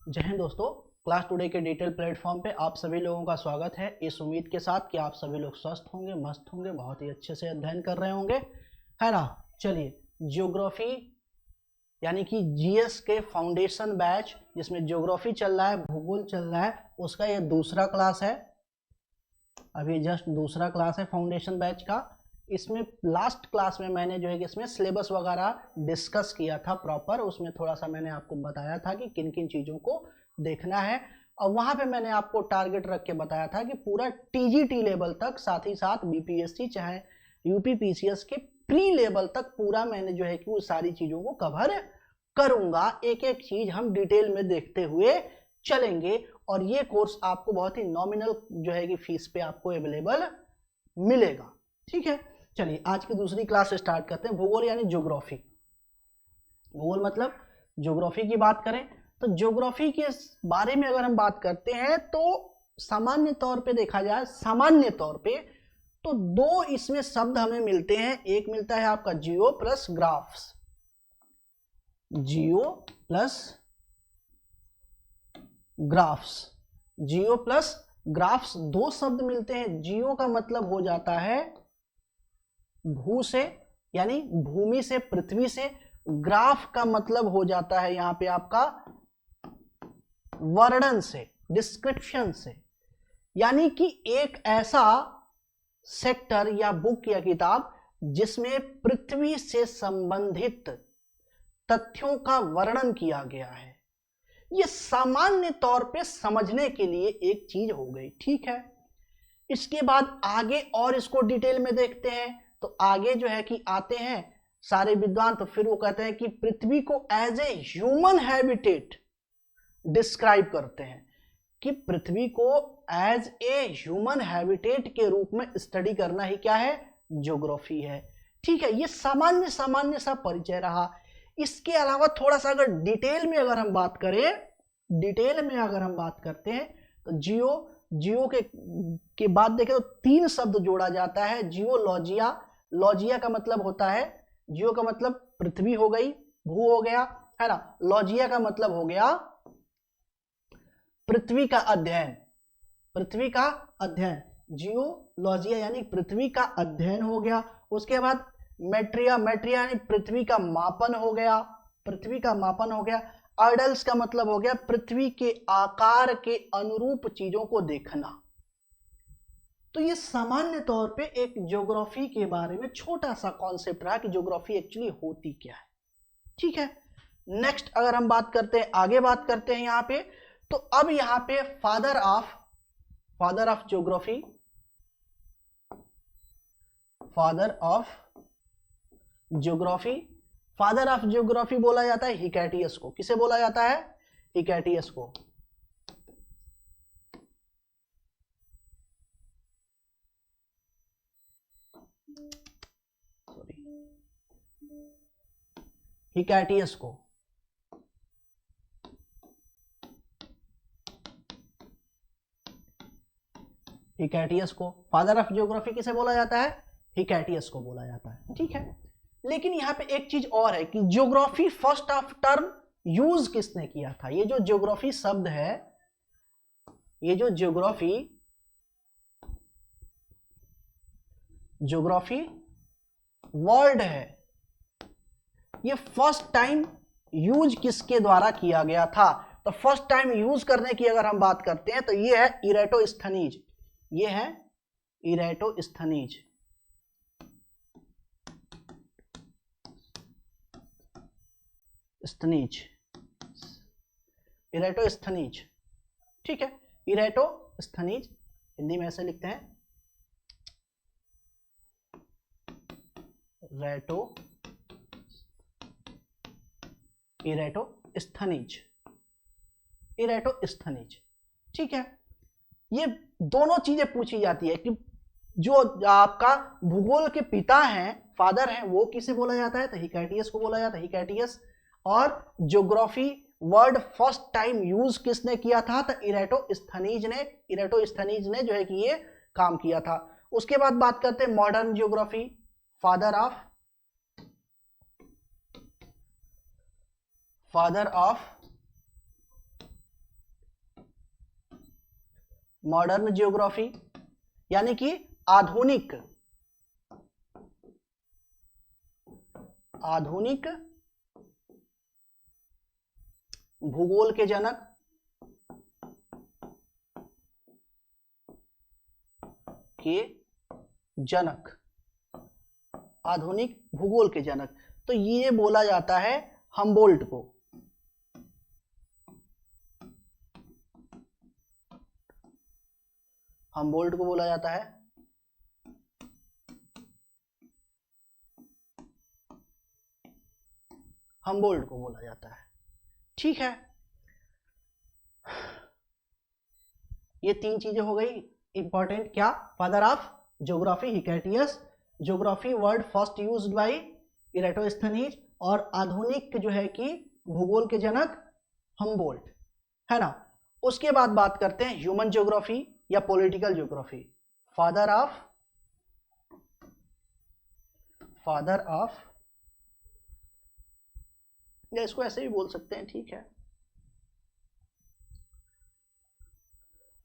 जय हिंद दोस्तों। Class today के डिटेल प्लेटफॉर्म पे आप सभी लोगों का स्वागत है, इस उम्मीद के साथ कि आप सभी लोग स्वस्थ होंगे, मस्त होंगे, बहुत ही अच्छे से अध्ययन कर रहे होंगे, है ना। चलिए, ज्योग्राफी यानी कि जीएस के फाउंडेशन बैच जिसमें ज्योग्राफी चल रहा है, भूगोल चल रहा है, उसका ये दूसरा क्लास है। अभी जस्ट दूसरा क्लास है फाउंडेशन बैच का। इसमें लास्ट क्लास में मैंने जो है कि इसमें सिलेबस वगैरह डिस्कस किया था प्रॉपर, उसमें थोड़ा सा मैंने आपको बताया था कि किन किन चीज़ों को देखना है, और वहाँ पे मैंने आपको टारगेट रख के बताया था कि पूरा टीजीटी लेवल तक, साथ ही साथ बीपीएससी चाहे यूपीपीसीएस के प्री लेवल तक पूरा मैंने जो है कि वो सारी चीज़ों को कवर करूँगा। एक एक चीज़ हम डिटेल में देखते हुए चलेंगे, और ये कोर्स आपको बहुत ही नॉमिनल जो है कि फीस पे आपको अवेलेबल मिलेगा। ठीक है, चलिए आज की दूसरी क्लास स्टार्ट करते हैं। भूगोल यानी ज्योग्राफी। भूगोल मतलब ज्योग्राफी की बात करें तो ज्योग्राफी के बारे में अगर हम बात करते हैं तो सामान्य तौर पे देखा जाए, सामान्य तौर पे तो दो इसमें शब्द हमें मिलते हैं। एक मिलता है आपका जियो प्लस ग्राफ्स, जियो प्लस ग्राफ्स, जियो प्लस ग्राफ्स दो शब्द मिलते हैं। जियो का मतलब हो जाता है भू से, यानी भूमि से, पृथ्वी से। ग्राफ का मतलब हो जाता है यहां पे आपका वर्णन से, डिस्क्रिप्शन से, यानी कि एक ऐसा सेक्टर या बुक या किताब जिसमें पृथ्वी से संबंधित तथ्यों का वर्णन किया गया है। यह सामान्य तौर पे समझने के लिए एक चीज हो गई, ठीक है। इसके बाद आगे और इसको डिटेल में देखते हैं तो आगे जो है कि आते हैं सारे विद्वान, तो फिर वो कहते हैं कि पृथ्वी को as a human habitat describe करते हैं, कि पृथ्वी को एज ए ह्यूमन हैबिटेट के रूप में स्टडी करना ही क्या है, ज्योग्राफी है। ठीक है, ये सामान्य सामान्य सा परिचय रहा। इसके अलावा थोड़ा सा अगर डिटेल में अगर हम बात करें, डिटेल में अगर हम बात करते हैं तो जियो के बाद देखें तो तीन शब्द जोड़ा जाता है। जियोलॉजिया, लॉजिया का मतलब होता है, जियो का मतलब पृथ्वी हो गई, भू हो गया, है ना। लॉजिया का मतलब हो गया पृथ्वी का अध्ययन, पृथ्वी का अध्ययन, जियोलॉजिया यानी पृथ्वी का अध्ययन हो गया। उसके बाद मेट्रिया, मेट्रिया यानी पृथ्वी का मापन हो गया, पृथ्वी का मापन हो गया। आइडल्स का मतलब हो गया पृथ्वी के आकार के अनुरूप चीजों को देखना। तो ये सामान्य तौर पे एक ज्योग्राफी के बारे में छोटा सा कॉन्सेप्ट रहा कि ज्योग्राफी एक्चुअली होती क्या है। ठीक है, नेक्स्ट अगर हम बात करते हैं, आगे बात करते हैं यहां पे, तो अब यहां पे father of geography, father of geography, father of geography बोला जाता है हिकैटियस को। किसे बोला जाता है? हिकैटियस को। हिकैटियस को, हिकैटियस को फादर ऑफ ज्योग्राफी किसे बोला जाता है? हिकैटियस को बोला जाता है। ठीक है, लेकिन यहां पे एक चीज और है कि geography first of term use किसने किया था? ये जो ज्योग्राफी शब्द है, ये जो ज्योग्राफी वर्ड है, ये फर्स्ट टाइम यूज किसके द्वारा किया गया था? तो फर्स्ट टाइम यूज करने की अगर हम बात करते हैं तो ये है इरेटोस्थनीज, ये है इरेटोस्थनीज। स्थनीज, इरेटोस्थनीज। ठीक है, इरेटोस्थनीज हिंदी में ऐसे लिखते हैं, इरेटोस्थनीज, इरेटोस्थनीज। ठीक है, ये दोनों चीजें पूछी जाती है कि जो आपका भूगोल के पिता हैं, फादर हैं, वो किसे बोला जाता है? तो हिकैटियस को बोला जाता है, हिकैटियस। और geography word first time use किसने किया था? तो इरेटोस्थनीज ने जो है कि ये काम किया था। उसके बाद बात करते हैं modern geography, father of modern geography यानी कि आधुनिक भूगोल के जनक, आधुनिक भूगोल के जनक। तो ये बोला जाता है हम्बोल्ट को। हम्बोल्ट को बोला जाता है ठीक है। ये तीन चीजें हो गई इंपॉर्टेंट। क्या? Father of geography Hecataeus, geography word first used by Eratosthenes, और आधुनिक जो है कि भूगोल के जनक हम्बोल्ट, है ना। उसके बाद बात करते हैं ह्यूमन ज्योग्राफी या पॉलिटिकल ज्योग्राफी। फादर ऑफ या इसको ऐसे भी बोल सकते हैं, ठीक है,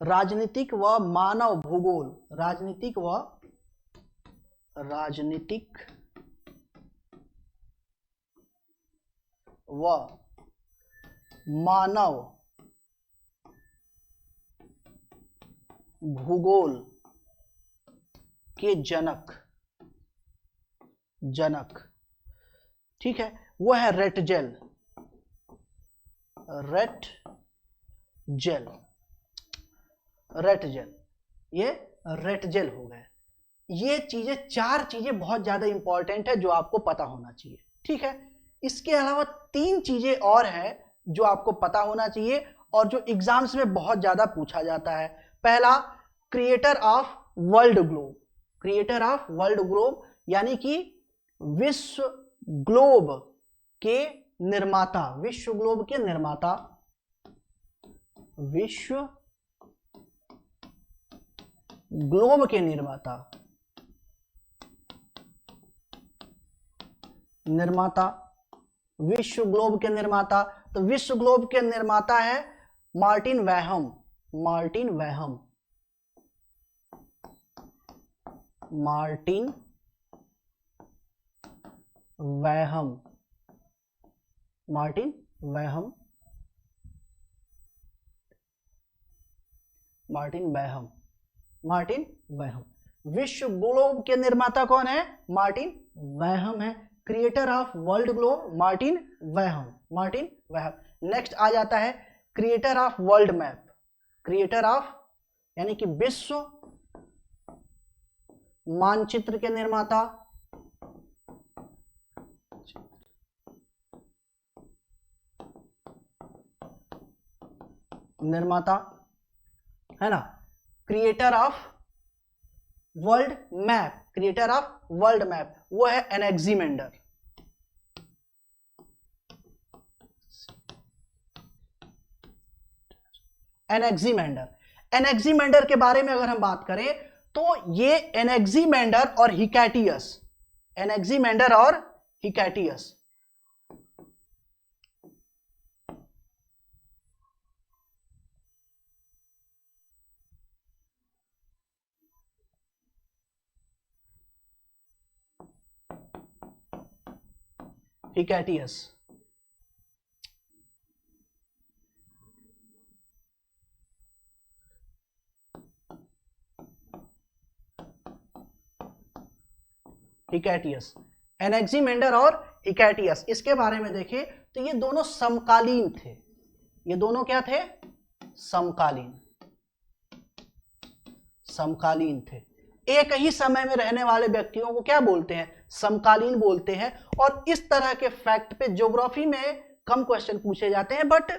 राजनीतिक व मानव भूगोल, राजनीतिक व मानव भूगोल के जनक, ठीक है, वो है रेटजेल। ये रेटजेल हो गए। ये चीजें, चार चीजें बहुत ज्यादा इंपॉर्टेंट है जो आपको पता होना चाहिए, ठीक है। इसके अलावा तीन चीजें और है जो आपको पता होना चाहिए और जो एग्जाम्स में बहुत ज्यादा पूछा जाता है। पहला, क्रिएटर ऑफ वर्ल्ड ग्लोब, यानी कि विश्व ग्लोब के निर्माता, विश्व ग्लोब के निर्माता, विश्व ग्लोब के निर्माता। तो विश्व ग्लोब के निर्माता है मार्टिन वैहम। विश्व ग्लोब के निर्माता कौन है? मार्टिन वैहम है। Creator of world globe Martin Behaim. Next आ जाता है क्रिएटर ऑफ वर्ल्ड मैप, यानी कि विश्व मानचित्र के निर्माता, है ना। क्रिएटर ऑफ वर्ल्ड मैप, वो है एनेक्सिमेंडर। एनेक्सिमेंडर के बारे में अगर हम बात करें तो ये एनेक्सिमेंडर और हिकैटियस, एनेक्सिमेंडर और हिकैटियस, इसके बारे में देखें तो ये दोनों समकालीन थे। ये दोनों क्या थे? समकालीन थे। एक ही समय में रहने वाले व्यक्तियों को क्या बोलते हैं? समकालीन बोलते हैं। और इस तरह के फैक्ट पे ज्योग्राफी में कम क्वेश्चन पूछे जाते हैं, बट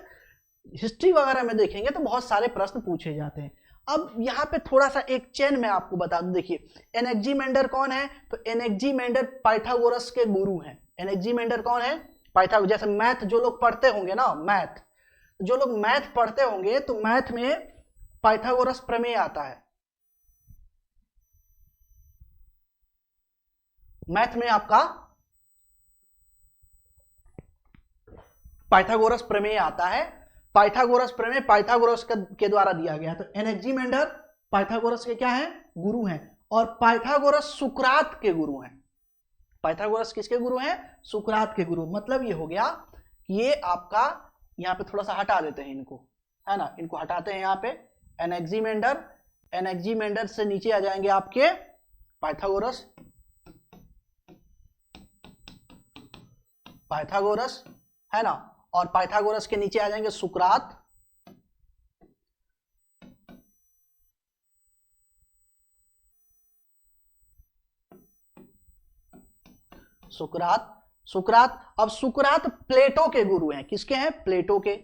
हिस्ट्री वगैरह में देखेंगे तो बहुत सारे प्रश्न पूछे जाते हैं। अब यहाँ पे थोड़ा सा एक चेन में आपको बता दूं, देखिए एनेक्सिमेंडर कौन है? तो एनेक्सिमेंडर पाइथागोरस के गुरु हैं। एनेक्सिमेंडर कौन है? पाइथागोरस। जैसे मैथ जो लोग पढ़ते होंगे ना, जो लोग मैथ पढ़ते होंगे तो मैथ में पाइथागोरस प्रमेय आता है। मैथ में आपका पाइथागोरस प्रमेय आता है। पाइथागोरस प्रमेय पाइथागोरस के द्वारा दिया गया। तो एनेक्सीमेंडर पाइथागोरस के क्या है, गुरु हैं, और पाइथागोरस सुकरात के गुरु हैं। पाइथागोरस किसके गुरु हैं, सुकरात के गुरु। मतलब ये हो गया कि ये आपका, यहाँ पे थोड़ा सा हटा देते हैं इनको, है ना, इनको हटाते हैं यहाँ पे, एनेक्सीमेंडर, एनेक्सीमेंडर से नीचे आ जाएंगे आपके पाइथागोरस, पाइथागोरस, है ना, और पाइथागोरस के नीचे आ जाएंगे सुकरात, सुकरात, सुकरात। अब सुकरात प्लेटो के गुरु हैं। किसके हैं, प्लेटो के,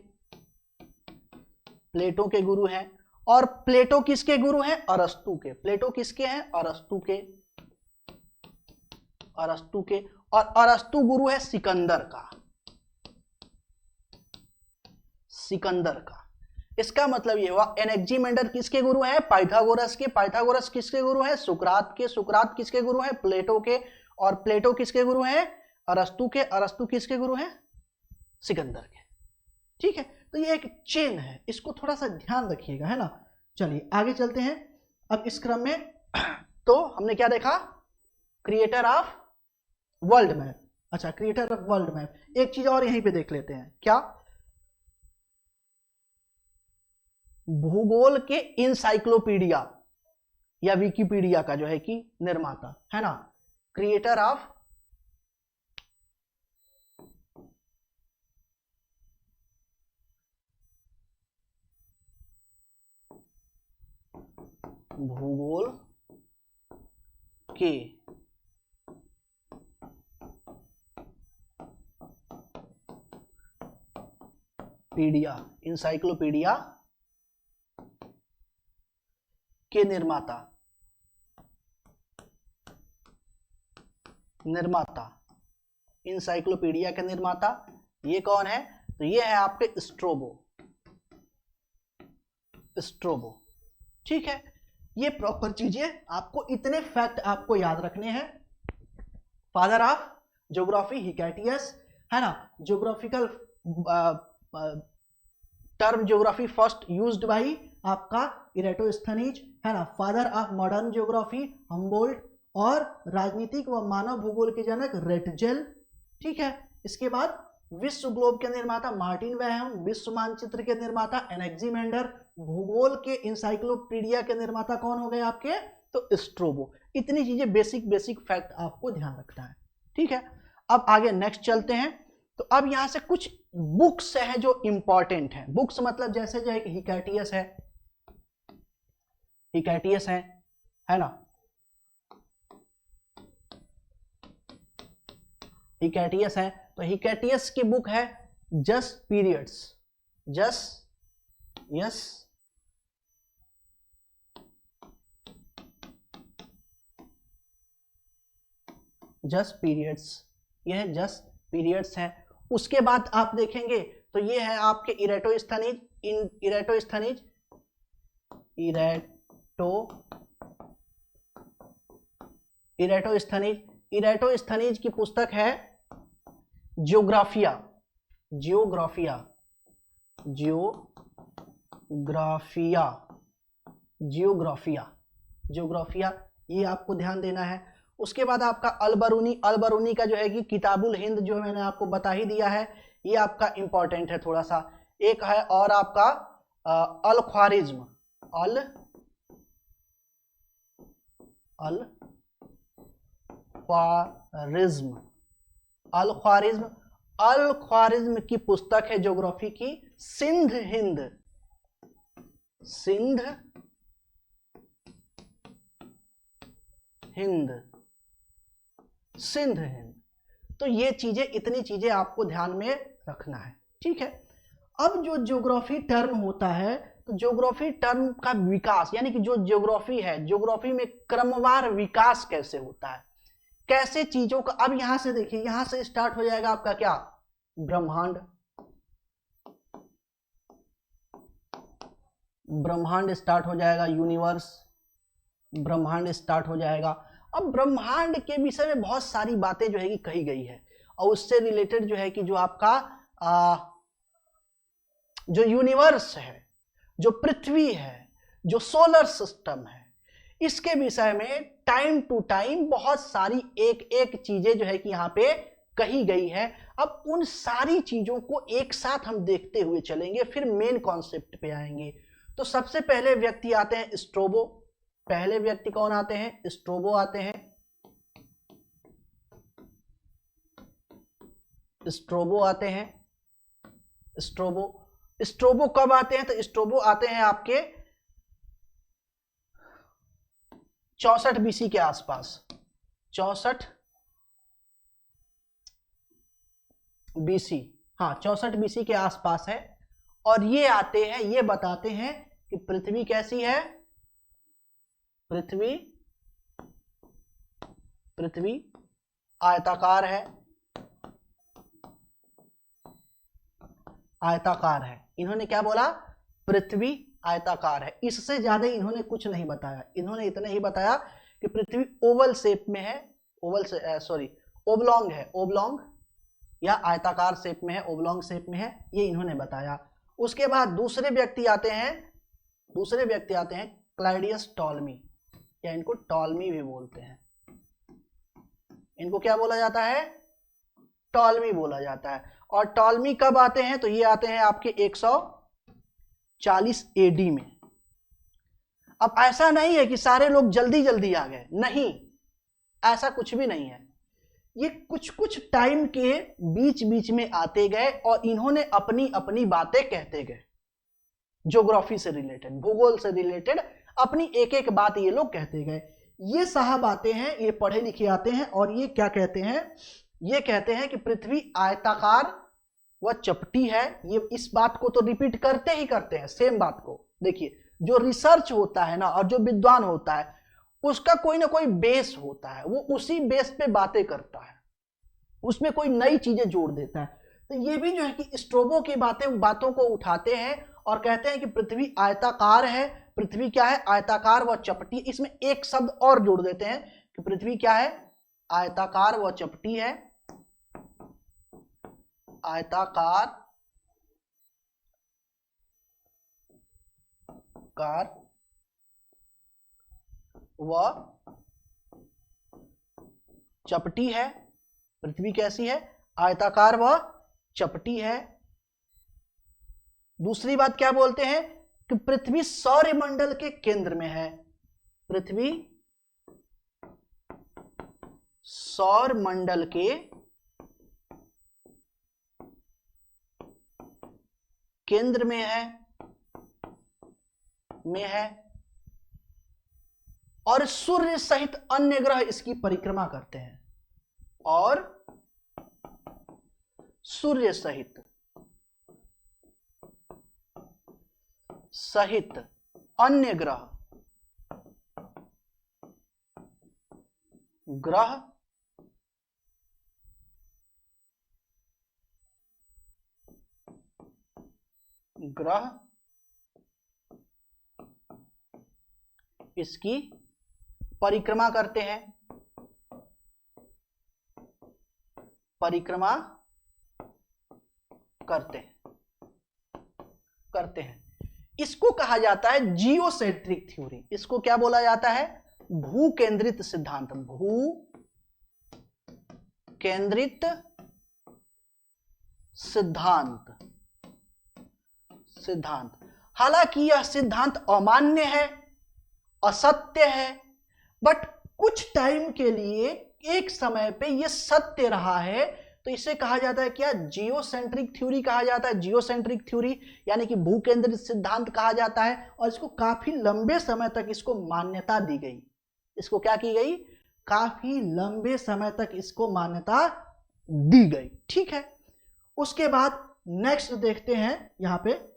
प्लेटो के गुरु हैं। और प्लेटो किसके गुरु हैं, अरस्तु के। प्लेटो किसके हैं, अरस्तु के, अरस्तु के। और अरस्तु गुरु है सिकंदर का, सिकंदर का। इसका मतलब ये हुआ एनेक्सीमेंडर किसके गुरु हैं, पाइथागोरस के, पाइथागोरस किसके गुरु हैं, सुकरात के, सुकरात किसके गुरु हैं, प्लेटो के, और प्लेटो किसके गुरु हैं, अरस्तु के, अरस्तु किसके गुरु हैं, सिकंदर के। ठीक है, तो ये एक चेन है, इसको थोड़ा सा ध्यान रखिएगा, है ना। चलिए आगे चलते हैं अब इस क्रम में। तो हमने क्या देखा, क्रिएटर ऑफ वर्ल्ड मैप। अच्छा, क्रिएटर ऑफ वर्ल्ड मैप। एक चीज और यहीं पे देख लेते हैं, क्या, भूगोल के इंसाइक्लोपीडिया या विकिपीडिया का जो है कि निर्माता, है ना, क्रिएटर ऑफ भूगोल के पीडिया, इंसाइक्लोपीडिया के निर्माता, निर्माता, इंसाइक्लोपीडिया के निर्माता ये कौन है, तो ये है आपके स्ट्रोबो, स्ट्रोबो। ठीक है, ये प्रॉपर चीजें आपको, इतने फैक्ट आपको याद रखने हैं। फादर ऑफ ज्योग्राफी हिकैटियस, है ना, geographical term geography first used by आपका इरेटोस्थनीज, है ना। Father of modern geography Humboldt, और राजनीतिक व मानव भूगोल के जनक रेटजेल। ठीक है, इसके बाद विश्व ग्लोब के निर्माता मार्टिन वेहम, विश्व मानचित्र के निर्माता एनेक्सीमेंडर, भूगोल के इंसाइक्लोपीडिया के निर्माता कौन हो गए आपके, तो स्ट्रोबो। इतनी चीजें बेसिक बेसिक फैक्ट आपको ध्यान रखना है। ठीक है, अब आगे नेक्स्ट चलते हैं। तो अब यहां से कुछ बुक्स है जो इंपॉर्टेंट है। बुक्स मतलब जैसे जो हिकैटियस है, हिकैटियस है ना, हिकैटियस है। तो हिकैटियस की बुक है जस पीरियड्स, जस, यस, जस पीरियड्स, यह जस पीरियड्स है। उसके बाद आप देखेंगे तो ये है आपके इरेटोस्थनीज, इरेटोस्थनीज, इरेटोस्थनीज, इरेटोस्थनीज की पुस्तक है ज्योग्राफिया, जियोग्राफिया, जियोग्राफिया, जियोग्राफिया, जियोग्राफिया, ये आपको ध्यान देना है। उसके बाद आपका अलबरूनी, अलबरूनी का जो है कि किताबुल हिंद जो मैंने आपको बता ही दिया है, ये आपका इंपॉर्टेंट है थोड़ा सा। एक है और आपका अल ख्वारिज्म, अल ख्वारिज्म, अल ख्वारिज्म, अल ख्वारिज्म की पुस्तक है ज्योग्राफी की, सिंध हिंद, सिंध हिंद, सिंध हिंद। तो ये चीजें, इतनी चीजें आपको ध्यान में रखना है। ठीक है, अब जो ज्योग्राफी टर्म होता है, तो ज्योग्राफी टर्म का विकास, यानी कि जो ज्योग्राफी है, ज्योग्राफी में क्रमवार विकास कैसे होता है, कैसे चीजों का। अब यहां से देखिए, यहां से स्टार्ट हो जाएगा आपका क्या, ब्रह्मांड, ब्रह्मांड स्टार्ट हो जाएगा, यूनिवर्स, ब्रह्मांड स्टार्ट हो जाएगा। अब ब्रह्मांड के विषय में बहुत सारी बातें जो है कि कही गई है, और उससे रिलेटेड जो है कि जो आपका जो यूनिवर्स है, जो पृथ्वी है, जो सोलर सिस्टम है, इसके विषय में टाइम टू टाइम बहुत सारी एक एक चीजें जो है कि यहाँ पे कही गई है। अब उन सारी चीजों को एक साथ हम देखते हुए चलेंगे, फिर मेन कॉन्सेप्ट पे आएंगे। तो सबसे पहले व्यक्ति आते हैं स्ट्रोबो। पहले व्यक्ति कौन आते हैं? स्ट्रोबो आते हैं। स्ट्रोबो आते हैं। स्ट्रोबो कब आते हैं? तो स्ट्रोबो आते हैं आपके 64 बीसी के आसपास। 64 बीसी, हाँ 64 बीसी के आसपास है। और ये आते हैं, ये बताते हैं कि पृथ्वी कैसी है। पृथ्वी आयताकार है। आयताकार है। इन्होंने क्या बोला? पृथ्वी आयताकार है। इससे ज्यादा इन्होंने कुछ नहीं बताया। इन्होंने इतना ही बताया कि पृथ्वी ओवल शेप में है, ओब्लॉन्ग है, ओब्लॉन्ग या आयताकार शेप में है, ओब्लॉन्ग शेप में है, ये इन्होंने बताया। उसके बाद दूसरे व्यक्ति आते हैं क्लाइडियस टॉलमी, या इनको टॉलमी भी बोलते हैं। इनको क्या बोला जाता है? टॉलमी बोला जाता है। और टॉलमी कब आते हैं? तो ये आते हैं आपके 140 एडी में। अब ऐसा नहीं है कि सारे लोग जल्दी जल्दी आ गए, नहीं, ऐसा कुछ भी नहीं है। ये कुछ कुछ टाइम के बीच बीच में आते गए और इन्होंने अपनी अपनी बातें कहते गए, ज्योग्राफी से रिलेटेड, भूगोल से रिलेटेड अपनी एक एक बात ये लोग कहते गए। ये साहब आते हैं, ये पढ़े लिखे आते हैं और ये क्या कहते हैं? ये कहते हैं कि पृथ्वी आयताकार व चपटी है। ये इस बात को तो रिपीट करते ही करते हैं, सेम बात को। देखिए, जो रिसर्च होता है ना और जो विद्वान होता है, उसका कोई ना कोई बेस होता है, वो उसी बेस पे बातें करता है, उसमें कोई नई चीजें जोड़ देता है। तो ये भी जो है कि स्ट्रोबो की बातों को उठाते हैं और कहते हैं कि पृथ्वी आयताकार है। पृथ्वी क्या है? आयताकार व चपटी। इसमें एक शब्द और जोड़ देते हैं कि पृथ्वी क्या है? आयताकार व चपटी है। आयताकार व चपटी है। पृथ्वी कैसी है? आयताकार व चपटी है। दूसरी बात क्या बोलते हैं? कि पृथ्वी सौरमंडल के केंद्र में है। पृथ्वी सौरमंडल के केंद्र में है और सूर्य सहित अन्य ग्रह इसकी परिक्रमा करते हैं। और सूर्य सहित अन्य ग्रह इसकी परिक्रमा करते हैं। इसको कहा जाता है जियोसेंट्रिक थ्योरी। इसको क्या बोला जाता है? भू केंद्रित सिद्धांत। भू केंद्रित सिद्धांत। हालांकि यह सिद्धांत अमान्य है, असत्य है, बट कुछ टाइम के लिए एक समय पे यह सत्य रहा है। तो इसे कहा जाता है क्या? जियोसेंट्रिक थ्योरी कहा जाता है। जियोसेंट्रिक थ्योरी यानी कि भू केंद्रित सिद्धांत कहा जाता है। और इसको काफी लंबे समय तक इसको मान्यता दी गई। इसको क्या की गई? काफी लंबे समय तक इसको मान्यता दी गई। ठीक है, उसके बाद नेक्स्ट देखते हैं यहां पे।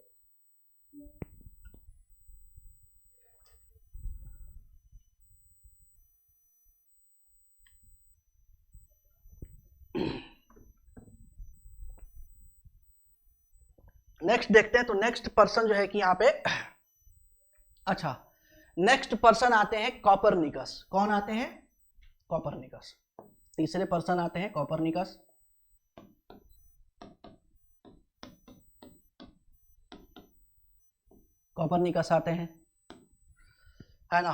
नेक्स्ट देखते हैं। तो नेक्स्ट पर्सन जो है कि यहाँ पे, अच्छा, नेक्स्ट पर्सन आते हैं कॉपरनिकस। कौन आते हैं? कॉपरनिकस। तीसरे पर्सन आते हैं कॉपरनिकस। कॉपरनिकस आते हैं, है ना,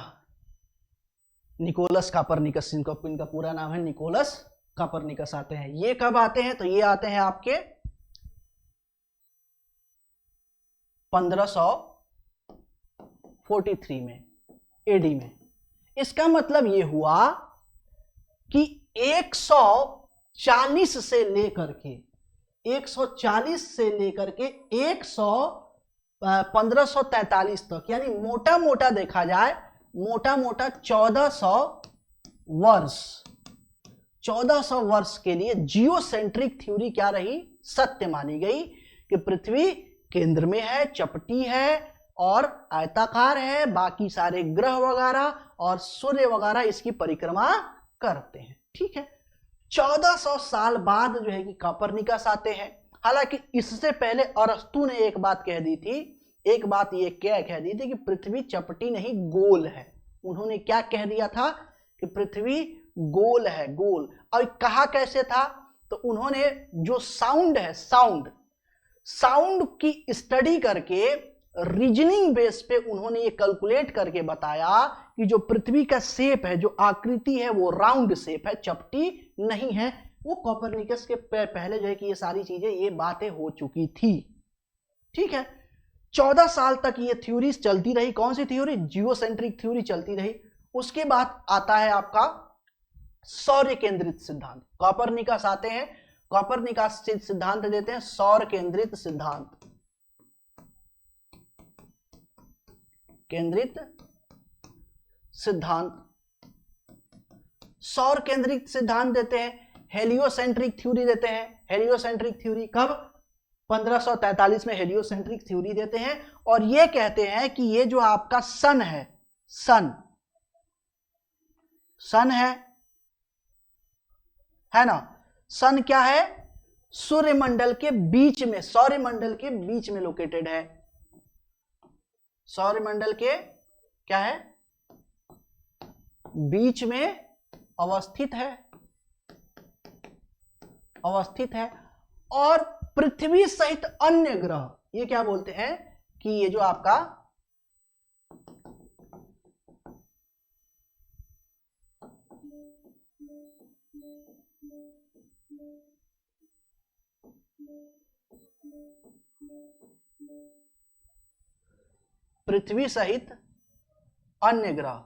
निकोलस कॉपरनिकस, इनका पूरा नाम है निकोलस कॉपरनिकस आते हैं। ये कब आते हैं? तो ये आते हैं आपके 1543 में एडी में। इसका मतलब ये हुआ कि 140 से लेकर के 1543 तक, यानी मोटा मोटा देखा जाए, मोटा मोटा 1400 वर्ष के लिए जियोसेंट्रिक थ्योरी क्या रही? सत्य मानी गई कि पृथ्वी केंद्र में है, चपटी है और आयताकार है, बाकी सारे ग्रह वगैरह और सूर्य वगैरह इसकी परिक्रमा करते हैं। ठीक है, 1400 साल बाद जो है कि कॉपरनिकस आते हैं। हालांकि इससे पहले अरस्तु ने एक बात कह दी थी, एक बात ये क्या कह दी थी कि पृथ्वी चपटी नहीं गोल है। उन्होंने क्या कह दिया था कि पृथ्वी गोल है, गोल। और कहा कैसे था? तो उन्होंने जो साउंड है, साउंड की स्टडी करके, रीजनिंग बेस पे उन्होंने ये कैलकुलेट करके बताया कि जो पृथ्वी का शेप है, जो आकृति है, वो राउंड शेप है, चपटी नहीं है। वो कॉपरनिकस के पहले जो है कि ये सारी चीजें, ये बातें हो चुकी थी। ठीक है, 14 साल तक ये थ्योरीज चलती रही। कौन सी थ्योरी? जियोसेंट्रिक थ्योरी चलती रही। उसके बाद आता है आपका सौर्य केंद्रित सिद्धांत। कॉपरनिकस आते हैं, कॉपरनिकस सिद्धांत देते हैं सौर केंद्रित सिद्धांत, सौर केंद्रित सिद्धांत देते हैं। हेलियोसेंट्रिक थ्योरी देते हैं। हेलियोसेंट्रिक थ्योरी कब? 1543 में हेलियोसेंट्रिक थ्योरी देते हैं और ये कहते हैं कि ये जो आपका सन है, सन है ना, सन क्या है? सूर्यमंडल के बीच में, सौरमंडल के बीच में लोकेटेड है। सौरमंडल के क्या है? बीच में अवस्थित है। और पृथ्वी सहित अन्य ग्रह, ये क्या बोलते हैं कि ये जो आपका पृथ्वी सहित अन्य ग्रह,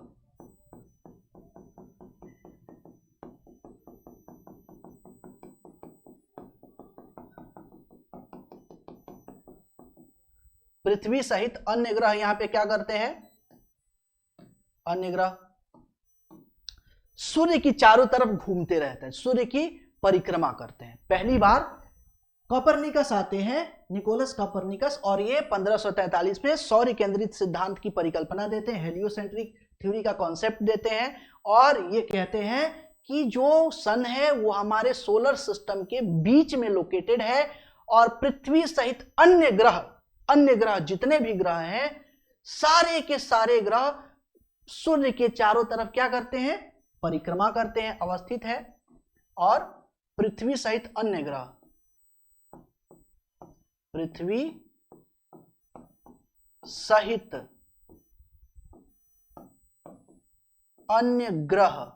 पृथ्वी सहित अन्य ग्रह यहां पे क्या करते हैं? अन्य ग्रह सूर्य की चारों तरफ घूमते रहते हैं, सूर्य की परिक्रमा करते हैं। पहली बार कॉपरनिकस आते हैं, निकोलस कॉपरनिकस, और ये 1543 में सौर केंद्रित सिद्धांत की परिकल्पना देते हैं, हेलियोसेंट्रिक थ्योरी का कॉन्सेप्ट देते हैं और ये कहते हैं कि जो सन है वो हमारे सोलर सिस्टम के बीच में लोकेटेड है और पृथ्वी सहित अन्य ग्रह जितने भी ग्रह हैं, सारे के सारे ग्रह सूर्य के चारों तरफ क्या करते हैं? परिक्रमा करते हैं, अवस्थित है। और पृथ्वी सहित अन्य ग्रह, पृथ्वी सहित अन्य ग्रह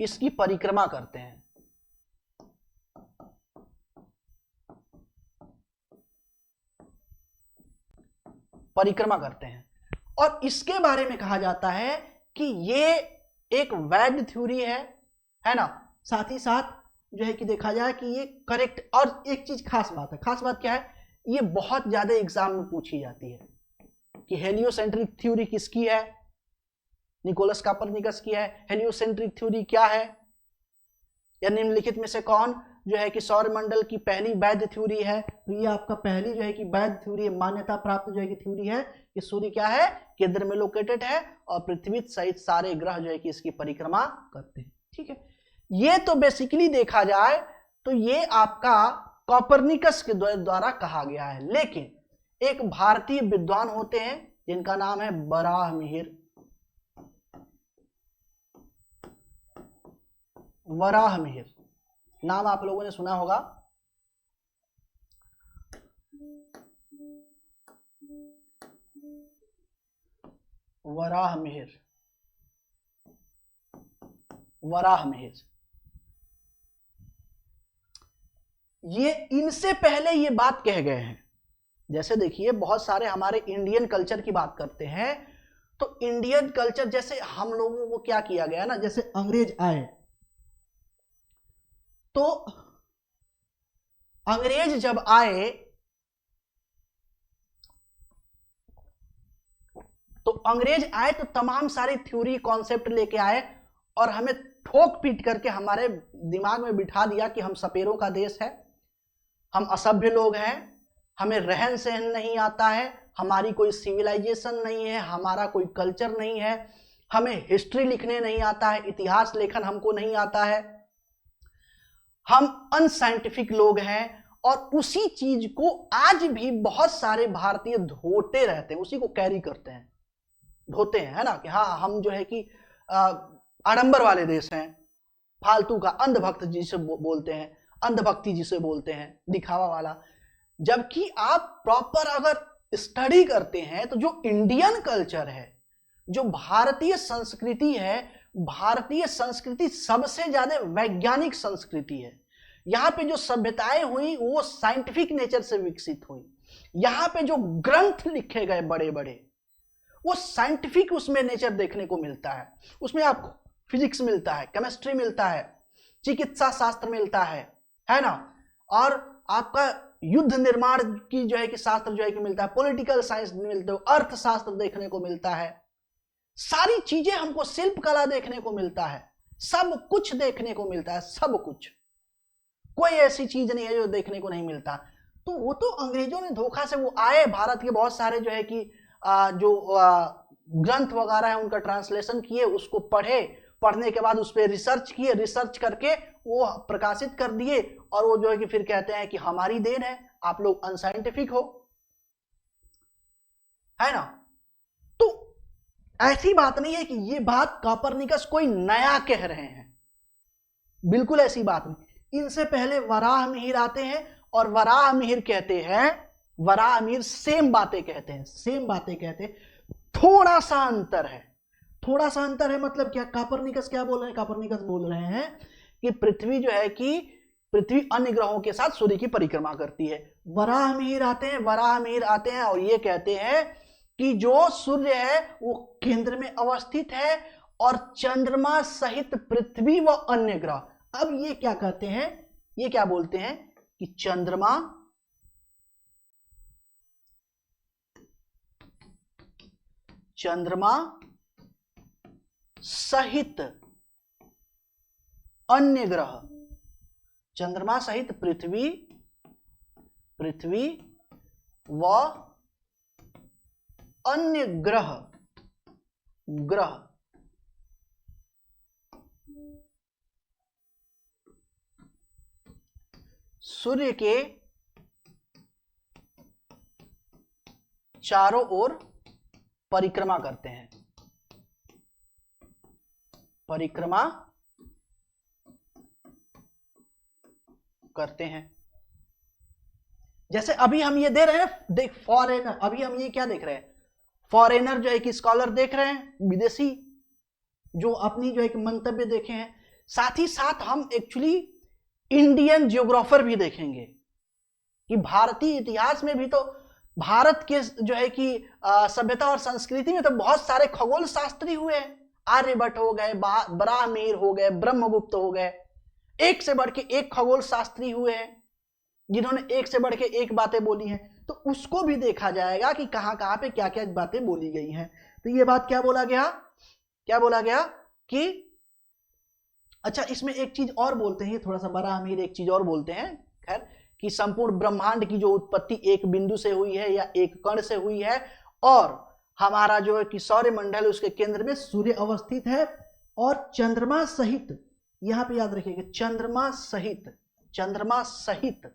इसकी परिक्रमा करते हैं। और इसके बारे में कहा जाता है कि ये एक वैध थ्योरी है ना। साथ ही साथ जो है कि देखा जाए कि ये करेक्ट। और एक चीज खास बात क्या है? ये बहुत ज्यादा एग्जाम में पूछी जाती है कि हेलियोसेंट्रिक थ्योरी किसकी है? निकोलस कॉपरनिकस की है। हेलियोसेंट्रिक थ्योरी क्या है? या निम्नलिखित में से कौन जो है कि सौरमंडल की पहली वैध थ्योरी है? तो ये आपका पहली जो है कि वैध थ्योरी, मान्यता प्राप्त जो है कि थ्योरी है कि सूर्य क्या है? केंद्र में लोकेटेड है और पृथ्वी सहित सारे ग्रह जो है कि इसकी परिक्रमा करते हैं। ठीक है, ये तो बेसिकली देखा जाए तो ये आपका कॉपरनिकस के द्वारा कहा गया है। लेकिन एक भारतीय विद्वान होते हैं जिनका नाम है वराहमिहिर, नाम आप लोगों ने सुना होगा। वराहमिहिर, वराहमिहिर, ये इनसे पहले ये बात कह गए हैं। जैसे देखिए बहुत सारे हमारे इंडियन कल्चर की बात करते हैं, तो इंडियन कल्चर जैसे हम लोगों को क्या किया गया ना, जैसे अंग्रेज आए तो अंग्रेज जब आए तो तमाम सारी थ्योरी कॉन्सेप्ट लेके आए और हमें ठोक पीट करके हमारे दिमाग में बिठा दिया कि हम सपेरों का देश है, हम असभ्य लोग हैं, हमें रहन सहन नहीं आता है, हमारी कोई सिविलाइजेशन नहीं है, हमारा कोई कल्चर नहीं है, हमें हिस्ट्री लिखने नहीं आता है, इतिहास लेखन हमको नहीं आता है, हम अनसाइंटिफिक लोग हैं। और उसी चीज को आज भी बहुत सारे भारतीय धोते रहते हैं, उसी को कैरी करते हैं, धोते हैं, है ना, कि हाँ हम जो है कि आडंबर वाले देश हैं, फालतू का अंधभक्त जिसे बोलते हैं, अंधभक्ति जिसे बोलते हैं, दिखावा वाला। जबकि आप प्रॉपर अगर स्टडी करते हैं तो जो इंडियन कल्चर है, जो भारतीय संस्कृति है, भारतीय संस्कृति सबसे ज्यादा वैज्ञानिक संस्कृति है। यहाँ पे जो सभ्यताएं हुई वो साइंटिफिक नेचर से विकसित हुई। यहाँ पे जो ग्रंथ लिखे गए बड़े बड़े वो साइंटिफिक उसमें नेचर देखने को मिलता है। उसमें आपको फिजिक्स मिलता है, केमिस्ट्री मिलता है, चिकित्सा शास्त्र मिलता है ना, और आपका युद्ध निर्माण की जो है कि शास्त्र जो है कि मिलता है, पॉलिटिकल साइंस मिलते हो, अर्थशास्त्र देखने को मिलता है, सारी चीजें हमको, शिल्प कला देखने को मिलता है, सब कुछ देखने को मिलता है, सब कुछ, कोई ऐसी चीज नहीं है जो देखने को नहीं मिलता। तो वो तो अंग्रेजों ने धोखा से वो आए, भारत के बहुत सारे जो है कि ग्रंथ वगैरह है उनका ट्रांसलेशन किए, उसको पढ़े, पढ़ने के बाद उस पर रिसर्च किए, रिसर्च करके वो प्रकाशित कर दिए, और वो जो है कि फिर कहते हैं कि हमारी देन है, आप लोग अनसाइंटिफिक हो, है ना। तो ऐसी बात नहीं है कि ये बात कोपरनिकस कोई नया कह रहे हैं, बिल्कुल ऐसी बात नहीं। इनसे पहले वराहमिहिर आते हैं और वराहमिहिर कहते हैं, वराहमिहिर सेम बातें कहते हैं, सेम बातें कहते हैं, थोड़ा सा अंतर है, थोड़ा सा अंतर है। मतलब क्या, कोपरनिकस क्या बोल रहे हैं, कोपरनिकस बोल रहे हैं कि पृथ्वी जो है कि पृथ्वी अन्य ग्रहों के साथ सूर्य की परिक्रमा करती है। वराहमिहिर आते हैं, वराहमिहिर आते हैं और ये कहते हैं कि जो सूर्य है वो केंद्र में अवस्थित है और चंद्रमा सहित पृथ्वी व अन्य ग्रह। अब ये क्या कहते हैं, ये क्या बोलते हैं कि चंद्रमा सहित अन्य ग्रह, चंद्रमा सहित पृथ्वी व अन्य ग्रह सूर्य के चारों ओर परिक्रमा करते हैं, परिक्रमा करते हैं। जैसे अभी हम ये दे रहे हैं, देख फॉरेनर, अभी हम ये क्या देख रहे हैं, फॉरेनर जो है कि स्कॉलर देख रहे हैं, विदेशी जो अपनी जो है कि मंतव्य देखे हैं। साथ ही साथ हम एक्चुअली इंडियन जियोग्राफर भी देखेंगे कि भारतीय इतिहास में भी तो भारत के जो है कि सभ्यता और संस्कृति में तो बहुत सारे खगोल शास्त्री हुए हैं, आर्यभट्ट हो गए, बराहमिहिर हो गए, ब्रह्मगुप्त हो गए, एक से बढ़ के एक खगोल शास्त्री हुए हैं जिन्होंने एक से बढ़ के एक बातें बोली हैं। तो उसको भी देखा जाएगा कि कहां कहां पे क्या क्या बातें बोली गई हैं। तो ये बात क्या बोला गया, क्या बोला गया कि अच्छा इसमें एक चीज और बोलते हैं, थोड़ा सा बराहमिहिर एक चीज और बोलते हैं, खैर, कि संपूर्ण ब्रह्मांड की जो उत्पत्ति एक बिंदु से हुई है या एक कण से हुई है, और हमारा जो है कि सौर मंडल उसके केंद्र में सूर्य अवस्थित है, और चंद्रमा सहित, यहां पे याद रखिएगा, चंद्रमा सहित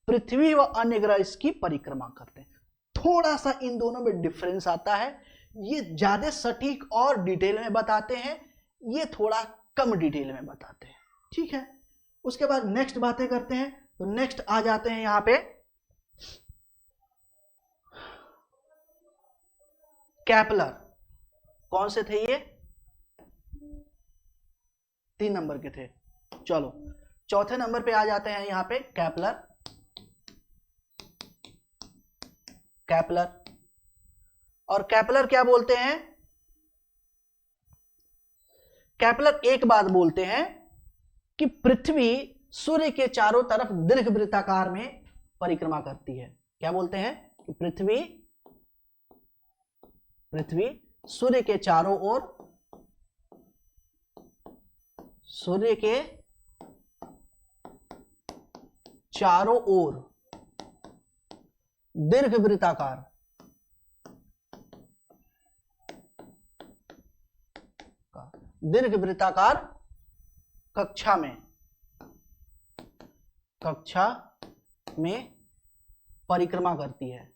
पृथ्वी व अन्य ग्रह इसकी परिक्रमा करते हैं। थोड़ा सा इन दोनों में डिफरेंस आता है, ये ज्यादा सटीक और डिटेल में बताते हैं, ये थोड़ा कम डिटेल में बताते हैं, ठीक है। उसके बाद नेक्स्ट बातें करते हैं। तो नेक्स्ट आ जाते हैं यहां पे केपलर। कौन से थे ये? 3 नंबर के थे। चलो चौथे नंबर पे आ जाते हैं यहां पे केपलर। केपलर और केपलर क्या बोलते हैं? केपलर एक बात बोलते हैं कि पृथ्वी सूर्य के चारों तरफ दीर्घवृत्ताकार में परिक्रमा करती है। क्या बोलते हैं? कि पृथ्वी सूर्य के चारों ओर, सूर्य के चारों ओर दीर्घवृत्ताकार कक्षा में परिक्रमा करती है।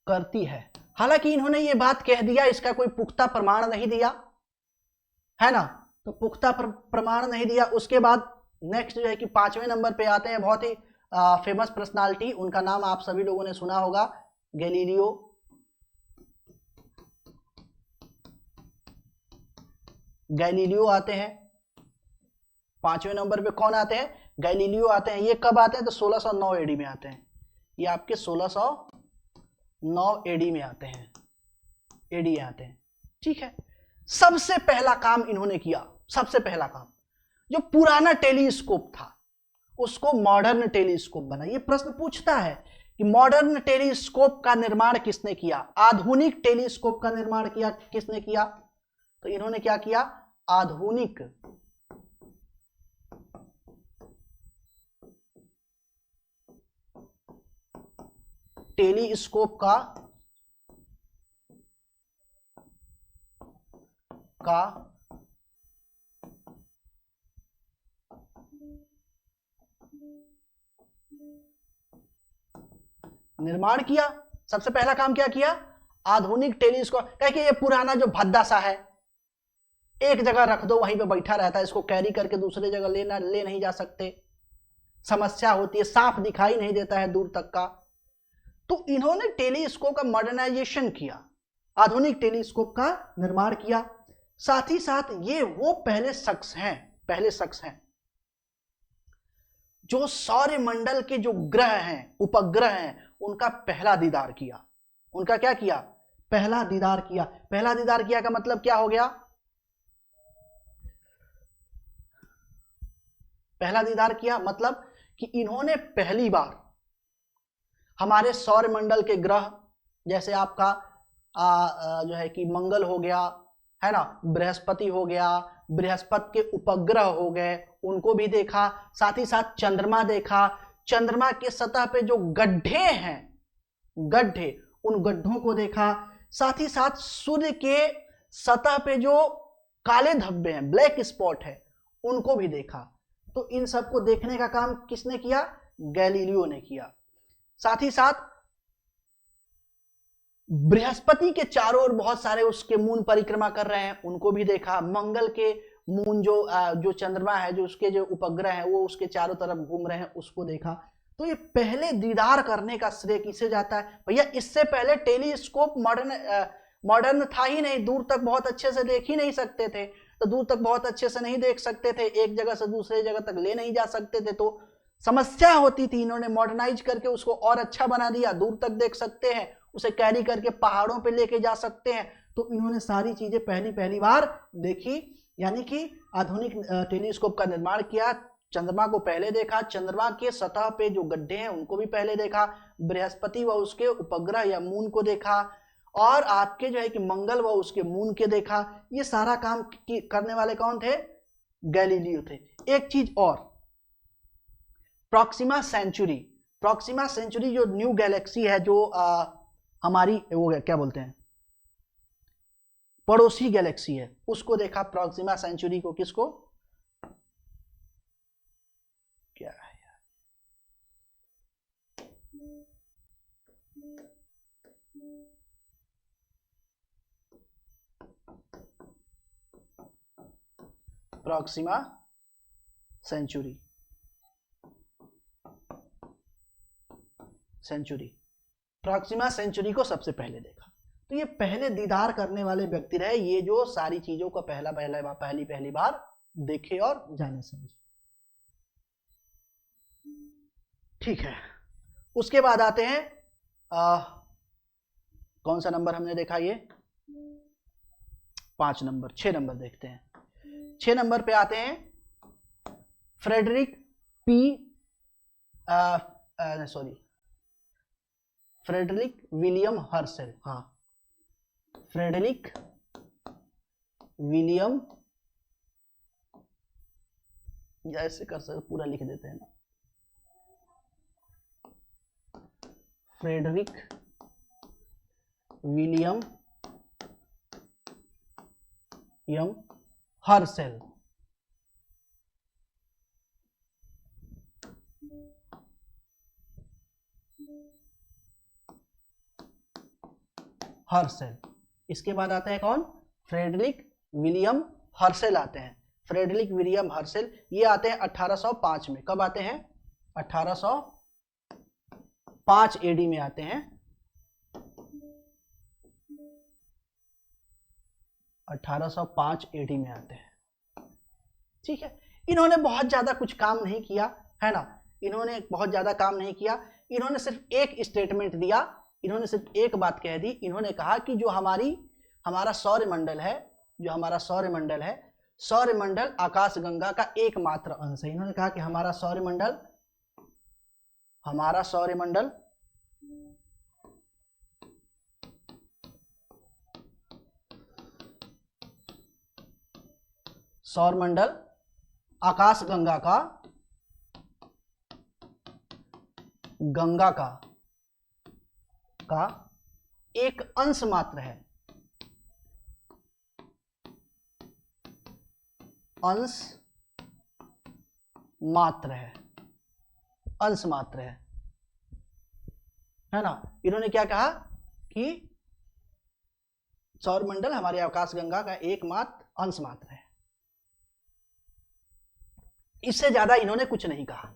करती है। हालांकि इन्होंने ये बात कह दिया, इसका कोई पुख्ता प्रमाण नहीं दिया है ना, तो पुख्ता प्रमाण नहीं दिया। उसके बाद नेक्स्ट जो है कि 5वें नंबर पे आते हैं बहुत ही फेमस पर्सनालिटी, उनका नाम आप सभी लोगों ने सुना होगा, गैलीलियो आते हैं। 5वें नंबर पे कौन आते हैं? गैलीलियो आते हैं। ये कब आते हैं? तो 1609 एडी में आते हैं। ये आपके 1609 एडी में आते हैं, एडी आते हैं। ठीक है, सबसे पहला काम इन्होंने किया, सबसे पहला काम, जो पुराना टेलीस्कोप था उसको मॉडर्न टेलीस्कोप बना। ये प्रश्न पूछता है कि मॉडर्न टेलीस्कोप का निर्माण किसने किया, आधुनिक टेलीस्कोप का निर्माण किया किसने किया? तो इन्होंने क्या किया? आधुनिक टेलीस्कोप का निर्माण किया। सबसे पहला काम क्या किया? आधुनिक टेलीस्कोप। कह के ये पुराना जो भद्दा सा है, एक जगह रख दो, वहीं पे बैठा रहता है, इसको कैरी करके दूसरे जगह ले नहीं जा सकते, समस्या होती है, साफ दिखाई नहीं देता है दूर तक का। तो इन्होंने टेलीस्कोप का मॉडर्नाइजेशन किया, आधुनिक टेलीस्कोप का निर्माण किया। साथ ही साथ ये वो पहले शख्स हैं जो सौरमंडल के जो ग्रह हैं, उपग्रह हैं, उनका पहला दीदार किया। उनका क्या किया? पहला दीदार किया। पहला दीदार किया का मतलब क्या हो गया? पहला दीदार किया मतलब कि इन्होंने पहली बार हमारे सौरमंडल के ग्रह, जैसे आपका जो है कि मंगल हो गया है ना, बृहस्पति हो गया, बृहस्पति के उपग्रह हो गए, उनको भी देखा। साथ ही साथ चंद्रमा देखा। चंद्रमा के सतह पे जो गड्ढे हैं, गड्ढे, उन गड्ढों को देखा। साथ ही साथ सूर्य के सतह पे जो काले धब्बे हैं, ब्लैक स्पॉट है, उनको भी देखा। तो इन सबको देखने का काम किसने किया? गैलीलियो ने किया। साथ ही साथ बृहस्पति के चारों ओर बहुत सारे उसके मून परिक्रमा कर रहे हैं, उनको भी देखा। मंगल के मून जो चंद्रमा है, जो उसके जो उपग्रह हैं, वो उसके चारों तरफ घूम रहे हैं, उसको देखा। तो ये पहले दीदार करने का श्रेय किसे जाता है? भैया इससे पहले टेलीस्कोप मॉडर्न था ही नहीं, दूर तक बहुत अच्छे से देख ही नहीं सकते थे, तो दूर तक बहुत अच्छे से नहीं देख सकते थे, एक जगह से दूसरे जगह तक ले नहीं जा सकते थे, तो समस्या होती थी। इन्होंने मॉडर्नाइज करके उसको और अच्छा बना दिया, दूर तक देख सकते हैं, उसे कैरी करके पहाड़ों पे लेके जा सकते हैं। तो इन्होंने सारी चीजें पहली बार देखी, यानी कि आधुनिक टेलीस्कोप का निर्माण किया। चंद्रमा को पहले देखा, चंद्रमा के सतह पे जो गड्ढे हैं उनको भी पहले देखा, बृहस्पति व उसके उपग्रह या मून को देखा, और आपके जो है कि मंगल व उसके मून के देखा। ये सारा काम करने वाले कौन थे? गैलीलियो थे। एक चीज और, प्रॉक्सिमा सेंचुरी जो न्यू गैलेक्सी है, जो हमारी वो क्या बोलते हैं, पड़ोसी गैलेक्सी है उसको देखा, प्रॉक्सिमा सेंचुरी को, किसको, क्या है यार, प्रॉक्सिमा सेंचुरी, प्रॉक्सिमा सेंचुरी को सबसे पहले देखा। तो ये पहले दीदार करने वाले व्यक्ति रहे, ये जो सारी चीजों को पहली बार देखे और जाने समझे। ठीक है, उसके बाद आते हैं कौन सा नंबर हमने देखा, ये 5 नंबर, 6 नंबर देखते हैं। 6 नंबर पे आते हैं फ्रेडरिक विलियम हर्शेल। हाँ, फ्रेडरिक विलियम, ऐसे कर सकते, पूरा लिख देते हैं ना, फ्रेडरिक विलियम हर्शेल। इसके बाद आता है कौन, फ्रेडरिक विलियम हर्शेल आते हैं। फ्रेडरिक विलियम हर्शेल ये आते हैं 1805 में। कब आते हैं, 1805 एडी में आते हैं। 1805 एडी में आते हैं। ठीक है, इन्होंने बहुत ज्यादा कुछ काम नहीं किया है ना, इन्होंने बहुत ज्यादा काम नहीं किया, इन्होंने सिर्फ एक स्टेटमेंट दिया, इन्होंने सिर्फ एक बात कह दी। इन्होंने कहा कि जो हमारा सौरमंडल है, जो हमारा सौरमंडल है, सौरमंडल आकाशगंगा का एकमात्र अंश है। इन्होंने कहा कि हमारा सौरमंडल आकाशगंगा का एक अंश मात्र है, अंश मात्र है ना। इन्होंने क्या कहा कि सौरमंडल हमारे आकाशगंगा का एकमात्र अंश मात्र है, इससे ज्यादा इन्होंने कुछ नहीं कहा।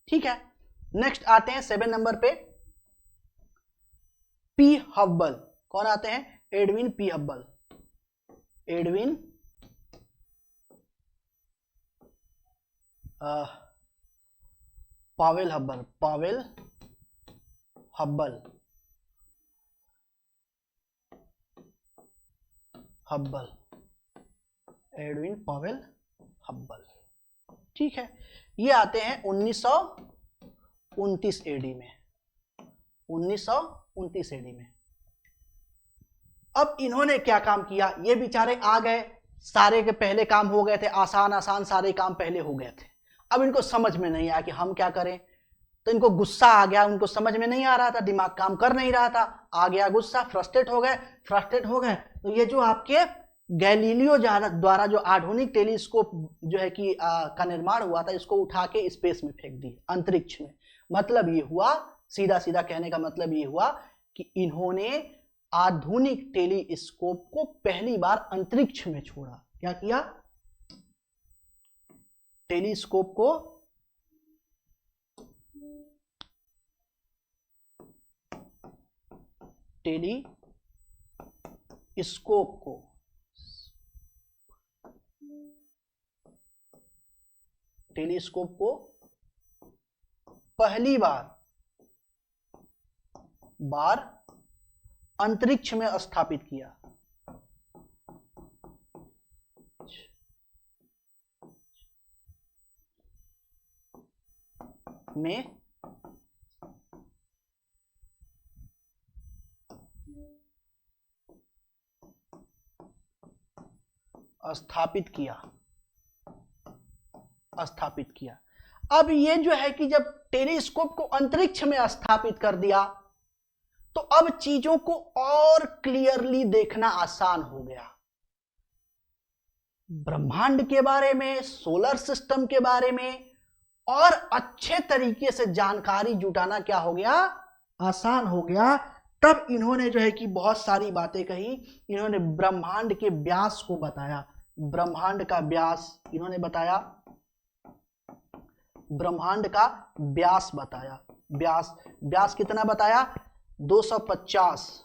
ठीक है, नेक्स्ट आते हैं 7 नंबर पे, पी हब्बल। कौन आते हैं, Edwin P Hubble. Edwin Powell Hubble, Edwin Powell Hubble. ठीक है, ये आते हैं 1929 एडी में, 1929 एडी में। अब इन्होंने क्या काम किया, ये बेचारे आ गए, सारे के पहले काम हो गए थे, आसान सारे काम पहले हो गए थे। अब इनको समझ में नहीं आया कि हम क्या करें, तो इनको गुस्सा आ गया, उनको समझ में नहीं आ रहा था, दिमाग काम कर नहीं रहा था, आ गया गुस्सा, फ्रस्ट्रेट हो गए। तो ये जो आपके गैलीलियो द्वारा जो आधुनिक टेलीस्कोप जो है कि का निर्माण हुआ था, इसको उठा के स्पेस में फेंक दी, अंतरिक्ष में। मतलब ये हुआ, सीधा कहने का मतलब ये हुआ कि इन्होंने आधुनिक टेलीस्कोप को पहली बार अंतरिक्ष में छोड़ा। क्या किया, टेलीस्कोप को पहली बार अंतरिक्ष में स्थापित किया। स्थापित किया। अब ये जो है कि जब टेलीस्कोप को अंतरिक्ष में स्थापित कर दिया, तो अब चीजों को और क्लियरली देखना आसान हो गया। ब्रह्मांड के बारे में, सोलर सिस्टम के बारे में और अच्छे तरीके से जानकारी जुटाना क्या हो गया, आसान हो गया। तब इन्होंने जो है कि बहुत सारी बातें कही। इन्होंने ब्रह्मांड के व्यास को बताया, ब्रह्मांड का व्यास इन्होंने बताया, ब्रह्मांड का व्यास बताया। व्यास, व्यास कितना बताया, 250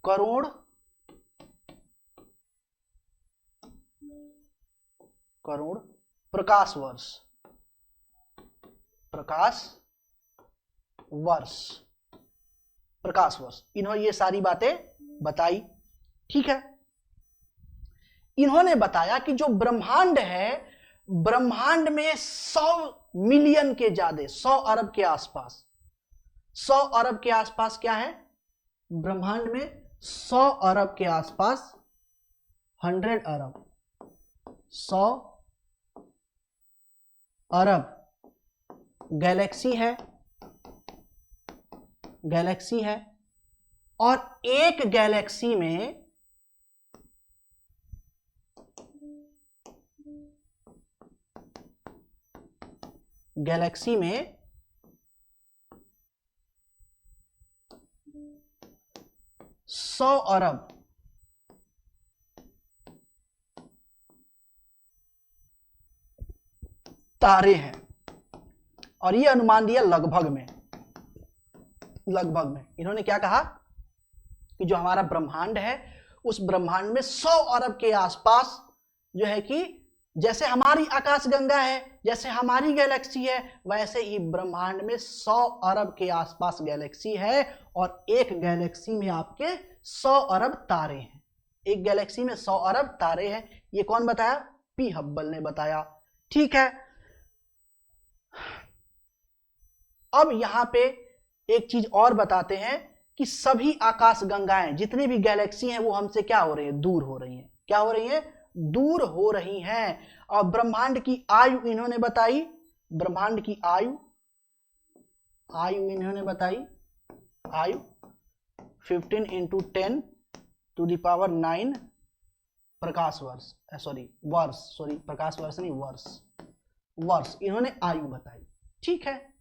करोड़ प्रकाश वर्ष इन्होंने ये सारी बातें बताई। ठीक है, इन्होंने बताया कि जो ब्रह्मांड है, ब्रह्मांड में 100 मिलियन के ज्यादा, 100 अरब के आसपास, 100 अरब के आसपास क्या है ब्रह्मांड में, 100 अरब के आसपास, 100 अरब, 100 अरब गैलेक्सी है, और एक गैलेक्सी में में 100 अरब तारे हैं। और ये अनुमान दिया लगभग में। इन्होंने क्या कहा कि जो हमारा ब्रह्मांड है, उस ब्रह्मांड में 100 अरब के आसपास जो है कि जैसे हमारी आकाशगंगा है, जैसे हमारी गैलेक्सी है, वैसे ही ब्रह्मांड में 100 अरब के आसपास गैलेक्सी है, और एक गैलेक्सी में आपके 100 अरब तारे हैं। एक गैलेक्सी में 100 अरब तारे हैं। ये कौन बताया, पी हब्बल ने बताया। ठीक है, अब यहां पे एक चीज और बताते हैं कि सभी आकाशगंगाएं, जितनी भी गैलेक्सी हैं, वो हमसे क्या हो रही है, दूर हो रही हैं। क्या हो रही हैं, दूर हो रही हैं। और ब्रह्मांड की आयु इन्होंने बताई, ब्रह्मांड की आयु इन्होंने बताई, आयु 15 × 10⁻⁹ प्रकाश वर्ष, प्रकाश वर्ष नहीं, वर्ष इन्होंने आयु बताई। ठीक है,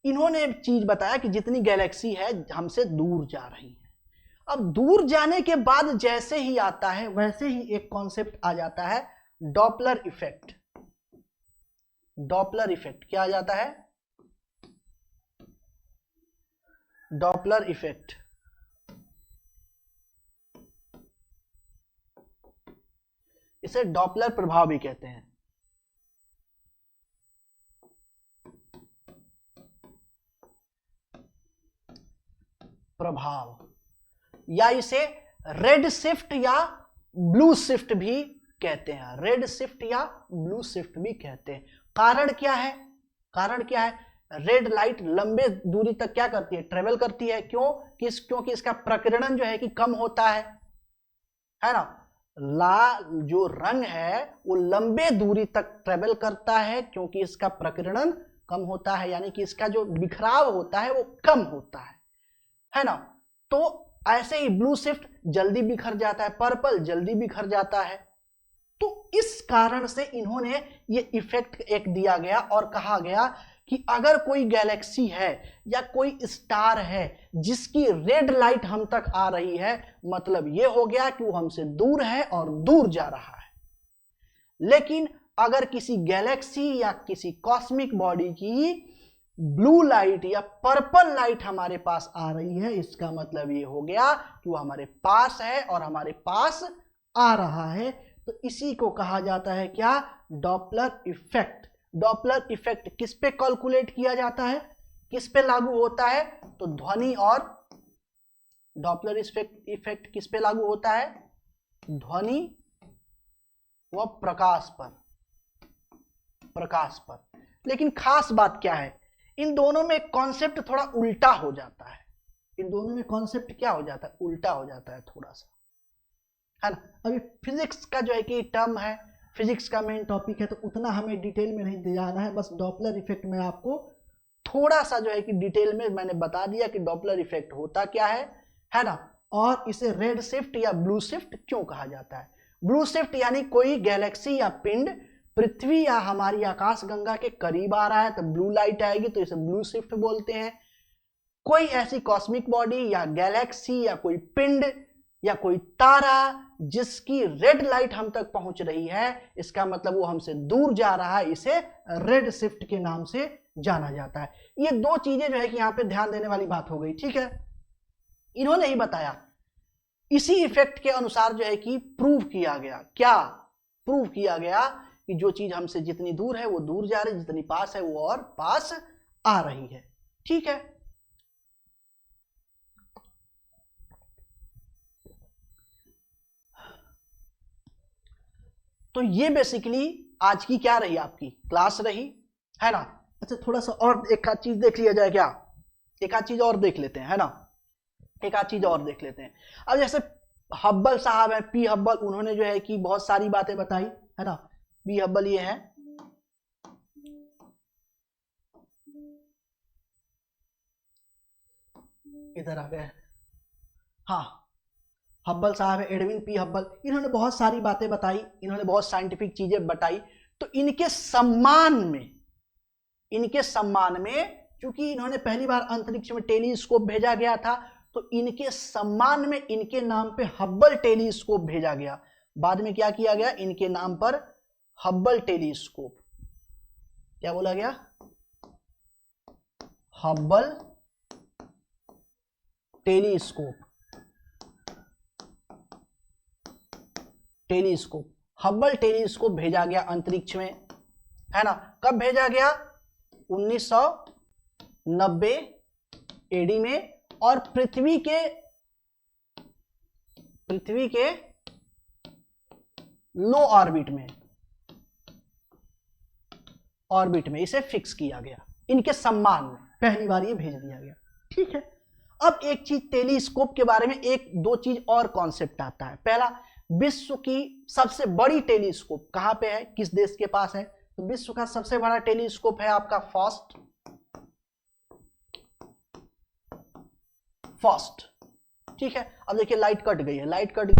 इन्होंने एक चीज बताया कि जितनी गैलेक्सी है हमसे दूर जा रही है। अब दूर जाने के बाद जैसे ही आता है, वैसे ही एक कॉन्सेप्ट आ जाता है, डॉपलर इफेक्ट। डॉपलर इफेक्ट क्या आ जाता है, डॉपलर इफेक्ट। इसे डॉपलर प्रभाव भी कहते हैं। प्रभाव, या इसे रेड शिफ्ट या ब्लू शिफ्ट भी कहते हैं। रेड शिफ्ट या ब्लू शिफ्ट भी कहते हैं। कारण क्या है, रेड लाइट लंबे दूरी तक क्या करती है, ट्रेवल करती है। क्योंकि इसका प्रकीर्णन जो है कि कम होता है ना। लाल जो रंग है वो लंबे दूरी तक ट्रेवल करता है, क्योंकि इसका प्रकीर्णन कम होता है, यानी कि इसका जो बिखराव होता है वो कम होता है ना। तो ऐसे ही ब्लू शिफ्ट जल्दी बिखर जाता है, पर्पल जल्दी बिखर जाता है। तो इस कारण से इन्होंने ये इफेक्ट एक दिया गया और कहा गया कि अगर कोई गैलेक्सी है या कोई स्टार है जिसकी रेड लाइट हम तक आ रही है, मतलब ये हो गया कि वो हमसे दूर है और दूर जा रहा है। लेकिन अगर किसी गैलेक्सी या किसी कॉस्मिक बॉडी की ब्लू लाइट या पर्पल लाइट हमारे पास आ रही है, इसका मतलब ये हो गया कि वो हमारे पास है और हमारे पास आ रहा है। तो इसी को कहा जाता है क्या, डॉपलर इफेक्ट। डॉपलर इफेक्ट किस पे कैलकुलेट किया जाता है, किस पे लागू होता है, तो ध्वनि और डॉपलर इफेक्ट किस पे लागू होता है, ध्वनि व प्रकाश पर। लेकिन खास बात क्या है, इन दोनों में कॉन्सेप्ट थोड़ा उल्टा हो जाता है। इन दोनों में कॉन्सेप्ट क्या हो जाता है, उल्टा हो जाता है थोड़ा सा, है ना। अभी फिजिक्स का जो है कि टर्म है, फिजिक्स का मेन टॉपिक है, तो उतना हमें डिटेल में नहीं जाना है। बस डॉपलर इफेक्ट में आपको थोड़ा सा जो है कि डिटेल में मैंने बता दिया कि डॉपलर इफेक्ट होता क्या है ना, और इसे रेड शिफ्ट या ब्लू शिफ्ट क्यों कहा जाता है। ब्लू शिफ्ट यानी कोई गैलेक्सी या पिंड पृथ्वी या हमारी आकाशगंगा के करीब आ रहा है तो ब्लू लाइट आएगी, तो इसे ब्लू शिफ्ट बोलते हैं। कोई ऐसी कॉस्मिक बॉडी या गैलेक्सी या कोई पिंड या कोई तारा जिसकी रेड लाइट हम तक पहुंच रही है, इसका मतलब वो हमसे दूर जा रहा है, इसे रेड शिफ्ट के नाम से जाना जाता है। ये दो चीजें जो है कि यहां पे ध्यान देने वाली बात हो गई, ठीक है। इन्होंने ही बताया, इसी इफेक्ट के अनुसार जो है कि प्रूव किया गया, क्या प्रूव किया गया कि जो चीज हमसे जितनी दूर है वो दूर जा रही है, जितनी पास है वो और पास आ रही है, ठीक है। तो ये बेसिकली आज की क्या रही, आपकी क्लास रही, है ना। अच्छा थोड़ा सा और एक आध चीज देख लिया जाए क्या, एक आध चीज और देख लेते हैं, है ना, एक आध चीज और देख लेते हैं। अब जैसे हब्बल साहब है, पी हब्बल, उन्होंने जो है कि बहुत सारी बातें बताई, है ना। पी हब्बल ये है, इधर आ गए, हाँ हब्बल साहब है, एडविन पी हब्बल, इन्होंने बहुत सारी बातें बताई, इन्होंने बहुत साइंटिफिक चीजें बताई। तो इनके सम्मान में क्योंकि इन्होंने पहली बार अंतरिक्ष में टेलीस्कोप भेजा गया था, तो इनके सम्मान में इनके नाम पे हब्बल टेलीस्कोप भेजा गया। बाद में क्या किया गया, इनके नाम पर हब्बल टेलीस्कोप, क्या बोला गया, हब्बल टेलीस्कोप, हब्बल टेलीस्कोप भेजा गया अंतरिक्ष में, है ना। कब भेजा गया, 1990 एडी में, और पृथ्वी के लो ऑर्बिट में इसे फिक्स किया गया, इनके सम्मान में पहली बार ये भेज दिया गया, ठीक है। अब एक चीज टेलीस्कोप के बारे में, एक दो चीज और कॉन्सेप्ट आता है। पहला, विश्व की सबसे बड़ी टेलीस्कोप कहां पे है, किस देश के पास है, तो विश्व का सबसे बड़ा टेलीस्कोप है आपका फर्स्ट, ठीक है। अब देखिए लाइट कट गई है, लाइट कट